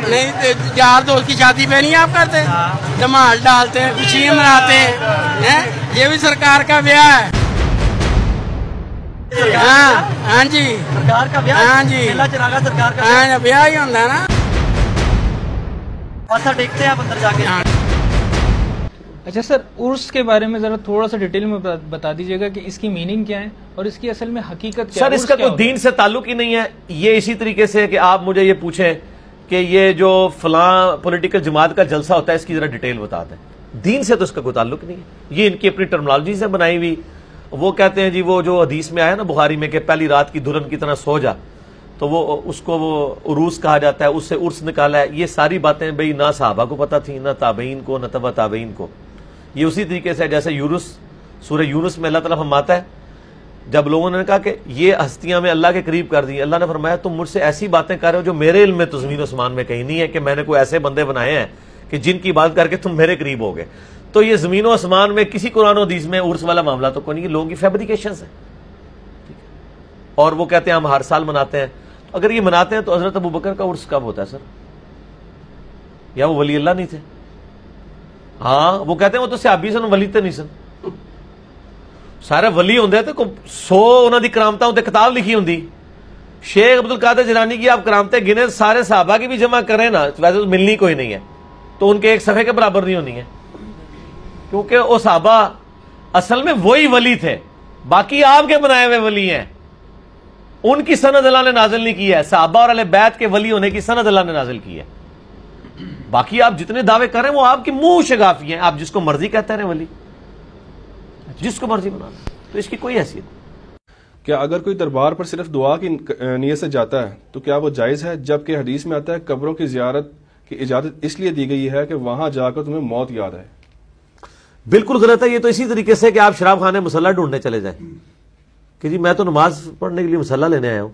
نہیں یار دوست کی شادی پہ نہیں آپ کرتے, دھمال ڈالتے ہیں, خوشیاں مناتے ہیں, یہ بھی سرکار کا بیاہ ہے. ہاں جی سرکار کا بیاہ, ہاں جی سرکار کا ہاں بیاہ ہی ہوتا ہے نا. ماتھا ٹیکتے ہیں آپ اندر جا کے. اچھا سر, عرس کے بارے میں ذرا تھوڑا سا ڈیٹیل میں بتا دیجیے گا کہ اس کی میننگ کیا ہے اور اس کی اصل میں حقیقت کیا ہے. سر اس کا کوئی دین سے تعلق ہی نہیں ہے. یہ اسی طریقے سے کہ آپ مجھے یہ پوچھیں کہ یہ جو فلاں پولیٹیکل جماعت کا جلسہ ہوتا ہے اس کی ذرا ڈیٹیل بتا دیں. دین سے تو اس کا کوئی تعلق نہیں ہے. یہ ان کی اپنی ٹرمنالوجی سے بنائی ہوئی. وہ کہتے ہیں جی وہ جو حدیث میں آیا نا بخاری میں کہ پہلی رات کی دلہن کی طرح سو جا, تو وہ اس کو وہ عروس کہا جاتا ہے, اس سے عرس نکالا ہے. یہ ساری باتیں بھئی نہ صحابہ کو پتہ تھیں, نہ تابعین کو, نہ تبع تابعین کو. یہ اسی طریقے سے جیسے یونس, سورہ یونس میں اللہ تعالیٰ فرماتا ہے جب لوگوں نے کہا کہ یہ ہستیاں میں اللہ کے قریب کر دی, اللہ نے فرمایا تم مجھ سے ایسی باتیں کر رہے ہو جو میرے علم میں تو زمین و آسمان میں کہیں نہیں ہے کہ میں نے کوئی ایسے بندے بنائے ہیں کہ جن کی بات کر کے تم میرے قریب ہو گئے. تو یہ زمین و آسمان میں کسی قرآن و حدیث میں عرس والا معاملہ تو کوئی نہیں, لوگوں کی فیبریکیشنز ہیں. اور وہ کہتے ہیں ہم ہر سال مناتے ہیں. اگر یہ مناتے ہیں تو حضرت ابو بکر کا عرس کب ہوتا ہے سر؟ یا وہ ولی اللہ نہیں تھے؟ ہاں وہ کہتے ہیں وہ تو صحابی سن, ولی تے نہیں سن. سارے ولی ہوندے تے 100 انہاں دی کرامتاں ہوندے کتاب لکھی ہوندی. شیخ عبد القادر جیلانی کی آپ کرامتیں گنے سارے صحابہ کی بھی جمع کریں نا, ویسے تو ملنی کوئی نہیں ہے, تو ان کے ایک صفحے کے برابر نہیں ہونی ہے. کیونکہ وہ صحابہ اصل میں وہی ولی تھے, باقی آپ کے بنائے ہوئے ولی ہیں. ان کی سند اللہ نے نازل نہیں کی ہے. صحابہ اور اہل بیت کے ولی ہونے کی سند اللہ نے نازل کی ہے. باقی آپ جتنے دعوے کریں وہ آپ کی منہ شگافی ہیں. آپ جس کو مرضی کہتے رہے ولی, جس کو مرضی بنا لیں, تو اس کی کوئی حیثیت نہیں. کیا اگر کوئی دربار پر صرف دعا کی نیت سے جاتا ہے تو کیا وہ جائز ہے؟ جبکہ حدیث میں آتا ہے قبروں کی زیارت کی اجازت اس لیے دی گئی ہے کہ وہاں جا کر تمہیں موت یاد آئے. بالکل غلط ہے. یہ تو اسی طریقے سے کہ آپ شراب خانے مسلح ڈھونڈنے چلے جائیں کہ جی میں تو نماز پڑھنے کے لیے مسلح لینے آیا ہوں.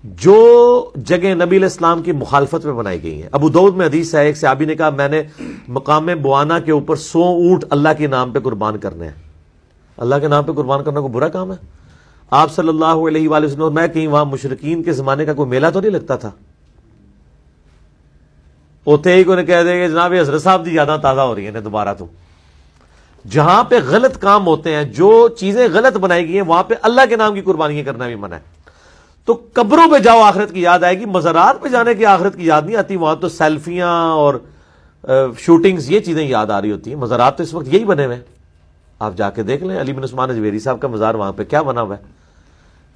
جو جگہ نبی علیہ السلام کی مخالفت میں بنائی گئی ہیں. ابو داؤد میں حدیث ہے, ایک صحابی نے کہا میں نے مقام بوانا کے اوپر 100 اونٹ اللہ کے نام پہ قربان کرنے ہیں. اللہ کے نام پہ قربان کرنا کوئی برا کام ہے؟ آپ صلی اللہ علیہ وآلہ وسلم, میں کہیں وہاں مشرکین کے زمانے کا کوئی میلہ تو نہیں لگتا تھا؟ ہوتے ہی کوئی کہہ دے کہ جناب حضرت صاحب دی یاداں تازہ ہو رہی ہیں دوبارہ. تو جہاں پہ غلط کام ہوتے ہیں, جو چیزیں غلط بنائی گئی ہیں, وہاں پہ اللہ کے نام کی قربانیاں کرنا بھی منع ہے. تو قبروں پہ جاؤ آخرت کی یاد آئے گی. مزارات پہ جانے کی آخرت کی یاد نہیں آتی. وہاں تو سیلفیاں اور شوٹنگز یہ چیزیں یاد آ رہی ہوتی ہیں. مزارات تو اس وقت یہی بنے ہوئے ہیں. آپ جا کے دیکھ لیں علی بن عثمان اجویری صاحب کا مزار وہاں پہ کیا بنا ہوا ہے.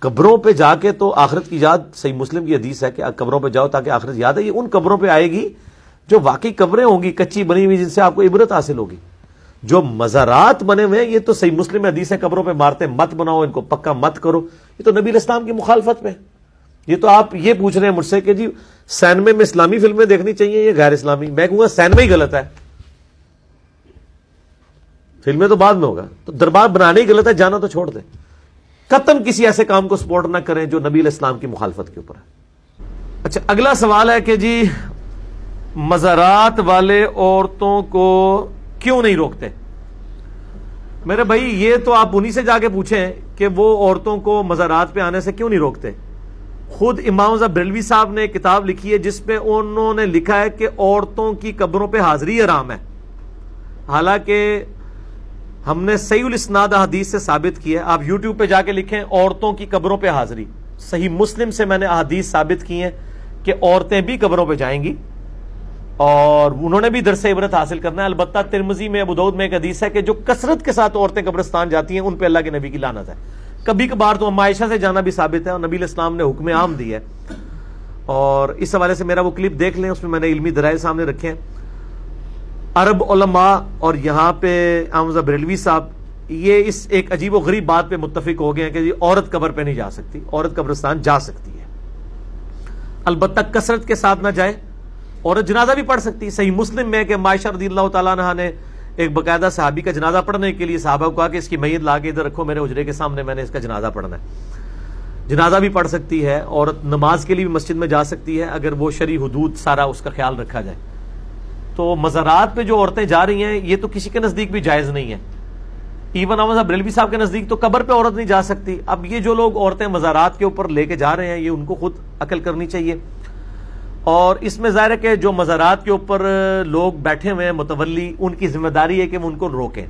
قبروں پہ جا کے تو آخرت کی یاد, صحیح مسلم کی حدیث ہے کہ قبروں پہ جاؤ تاکہ آخرت یاد ہے. یہ ان قبروں پہ آئے گی جو واقعی قبریں ہوں گی کچی بنی ہوئی, جن سے آپ کو عبرت حاصل ہوگی. جو مزارات بنے ہوئے ہیں یہ تو صحیح مسلم حدیث ہے قبروں پہ مارتے مت بناؤ, ان کو پکا مت کرو. یہ تو نبی علیہ السلام کی مخالفت میں. یہ تو آپ یہ پوچھ رہے ہیں مجھ سے کہ جی سینمے میں اسلامی فلمیں دیکھنی چاہیے یا غیر اسلامی. میں کہوں گا سینما ہی غلط ہے, فلمیں تو بعد میں ہوگا. تو دربار بنانے ہی غلط ہے, جانا تو چھوڑ دیں. قطعاً کسی ایسے کام کو سپورٹ نہ کریں جو نبی علیہ السلام کی مخالفت کے اوپر ہے. اچھا اگلا سوال ہے کہ جی مزارات والے عورتوں کو کیوں نہیں روکتے؟ میرے بھائی یہ تو آپ انہی سے جا کے پوچھیں کہ وہ عورتوں کو مزارات پہ آنے سے کیوں نہیں روکتے. خود امام رضا بریلوی صاحب نے ایک کتاب لکھی ہے جس پہ انہوں نے لکھا ہے کہ عورتوں کی قبروں پہ حاضری حرام ہے. حالانکہ ہم نے صحیح الاسناد حدیث سے ثابت کی ہے. آپ یوٹیوب پہ جا کے لکھیں عورتوں کی قبروں پہ حاضری. صحیح مسلم سے میں نے احادیث ثابت کی ہیں کہ عورتیں بھی قبروں پہ جائیں گی اور انہوں نے بھی درس عبرت حاصل کرنا ہے. البتہ ترمذی میں ابو داؤد میں ایک حدیث ہے کہ جو کثرت کے ساتھ عورتیں قبرستان جاتی ہیں ان پہ اللہ کے نبی کی لعنت ہے. کبھی کبھار تو عائشہ سے جانا بھی ثابت ہے اور نبی علیہ السلام نے حکم عام دی ہے. اور اس حوالے سے میرا وہ کلپ دیکھ لیں, اس میں نے علمی دلائل سامنے رکھے ہیں. عرب علماء اور یہاں پہ امام رضا بریلوی صاحب یہ اس ایک عجیب و غریب بات پہ متفق ہو گئے ہیں کہ جی عورت قبر پہ نہیں جا سکتی, عورت قبرستان جا سکتی ہے. البتہ کثرت کے ساتھ نہ جائے. عورت جنازہ بھی پڑھ سکتی. صحیح مسلم میں کہ عائشہ رضی اللہ تعالیٰ عنہا نے ایک باقاعدہ صحابی کا جنازہ پڑھنے کے لیے صحابہ کو کہا کہ اس کی میت لا کے ادھر رکھو میرے حجرے کے سامنے, میں نے اس کا جنازہ پڑھنا ہے. جنازہ بھی پڑھ سکتی ہے. عورت نماز کے لیے بھی مسجد میں جا سکتی ہے اگر وہ شرعی حدود سارا اس کا خیال رکھا جائے. تو مزارات پہ جو عورتیں جا رہی ہیں یہ تو کسی کے نزدیک بھی جائز نہیں ہے. ایون امام صاحب بریلوی صاحب کے نزدیک تو قبر پہ عورت نہیں جا سکتی. اب یہ جو لوگ عورتیں مزارات کے اوپر لے کے جا رہے ہیں یہ ان کو خود عقل کرنی چاہیے. اور اس میں ظاہر ہے کہ جو مزارات کے اوپر لوگ بیٹھے ہوئے ہیں متولی، ان کی ذمہ داری ہے کہ وہ ان کو روکیں.